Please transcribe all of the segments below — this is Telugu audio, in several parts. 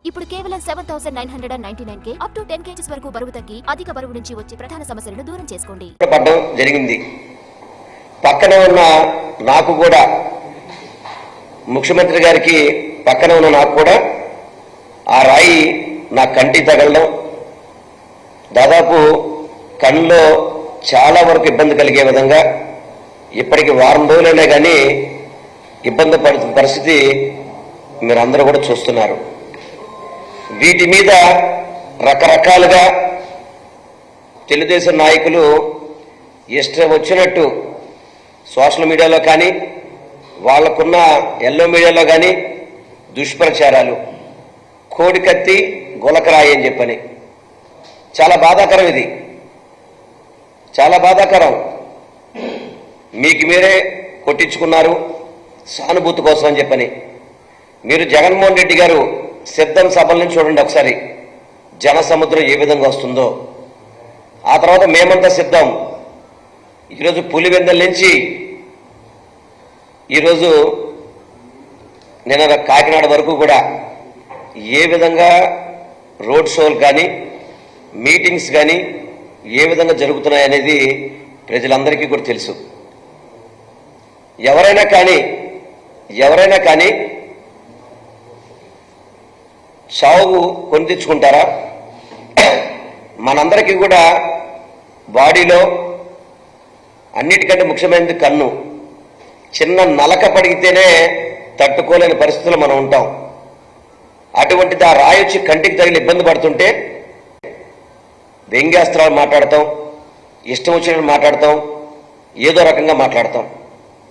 ఇప్పుడు కేవలం 7,999 అప్ టు 10 kgs వరకు బరువు తగ్గి అధిక బరువు నుంచి వచ్చే ప్రధాన సమస్యలను దూరం చేసుకోండి. పడడం జరిగింది. పక్కన ఉన్న నాకు కూడా ముఖ్యమంత్రి గారికి పక్కన ఉన్న నాకు కూడా ఆ రాయి నా కంటి తగలడం, దాదాపు కళ్ళలో చాలా వరకు ఇబ్బంది కలిగే విధంగా ఇప్పటికి వారం రోజులైనా కానీ ఇబ్బంది పడుతున్న పరిస్థితి మీరందరూ కూడా చూస్తున్నారు. వీటి మీద రకరకాలుగా తెలుగుదేశం నాయకులు ఇష్టం వచ్చినట్టు సోషల్ మీడియాలో కానీ వాళ్ళకున్న ఎల్లో మీడియాలో కానీ దుష్ప్రచారాలు, కోడికత్తి గులకరాయి అని చెప్పని చాలా బాధాకరం. ఇది చాలా బాధాకరం. మీకు మీరే కొట్టించుకున్నారు సానుభూతి కోసం అని చెప్పని. మీరు జగన్మోహన్ రెడ్డి గారు సిద్ధం సభల నుంచి చూడండి ఒకసారి, జన సముద్రం ఏ విధంగా వస్తుందో. ఆ తర్వాత మేమంతా సిద్ధం. ఈరోజు పులివెందల నుంచి ఈరోజు నిన్న కాకినాడ వరకు కూడా ఏ విధంగా రోడ్ షోలు కానీ మీటింగ్స్ కానీ ఏ విధంగా జరుగుతున్నాయనేది ప్రజలందరికీ కూడా తెలుసు. ఎవరైనా కానీ చావు కొని తెచ్చుకుంటారా? మనందరికీ కూడా బాడీలో అన్నిటికంటే ముఖ్యమైనది కన్ను. చిన్న నలక పడిగితేనే తట్టుకోలేని పరిస్థితుల్లో మనం ఉంటాం. అటువంటిది ఆ రాయి వచ్చి కంటికి తగిలి ఇబ్బంది పడుతుంటే వ్యంగ్యాస్త్రాలు మాట్లాడతాం, ఇష్టం వచ్చినట్టు మాట్లాడతాం, ఏదో రకంగా మాట్లాడతాం.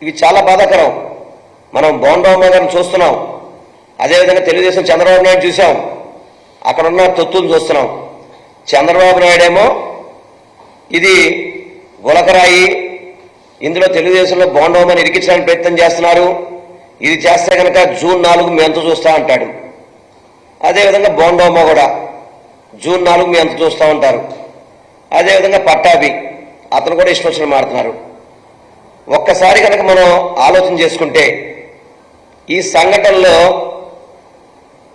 ఇవి చాలా బాధాకరం. మనం బోండమ్మ గారిని చూస్తున్నాం, అదేవిధంగా తెలుగుదేశం చంద్రబాబు నాయుడు చూసాం, అక్కడున్న తొత్తులు చూస్తున్నాం. చంద్రబాబు నాయుడు ఏమో ఇది గులకరాయి, ఇందులో తెలుగుదేశంలో బోండమ్మని ఇరికించడానికి ప్రయత్నం చేస్తున్నారు, ఇది చేస్తే కనుక జూన్ 4 మీ అంత చూస్తా అంటాడు. అదేవిధంగా బోండమ్మ కూడా జూన్ 4 మీ అంత చూస్తూ ఉంటారు. అదేవిధంగా పట్టాభి అతను కూడా ఇష్టం వచ్చిన మాడుతున్నారు. ఒక్కసారి కనుక మనం ఆలోచన చేసుకుంటే ఈ సంఘటనలో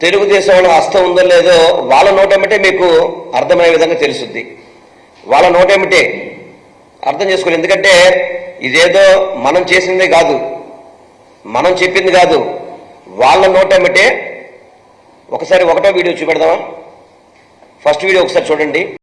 తెలుగుదేశం హస్తం ఉందో లేదో వాళ్ళ నోటేమిటే మీకు అర్థమయ్యే విధంగా తెలుస్తుంది. వాళ్ళ నోటేమిటే అర్థం చేసుకోండి. ఎందుకంటే ఇదేదో మనం చేసిందే కాదు, మనం చెప్పింది కాదు, వాళ్ళ నోటేమిటే. ఒకసారి ఒకటో వీడియో చూపెడదామా? ఫస్ట్ వీడియో ఒకసారి చూడండి.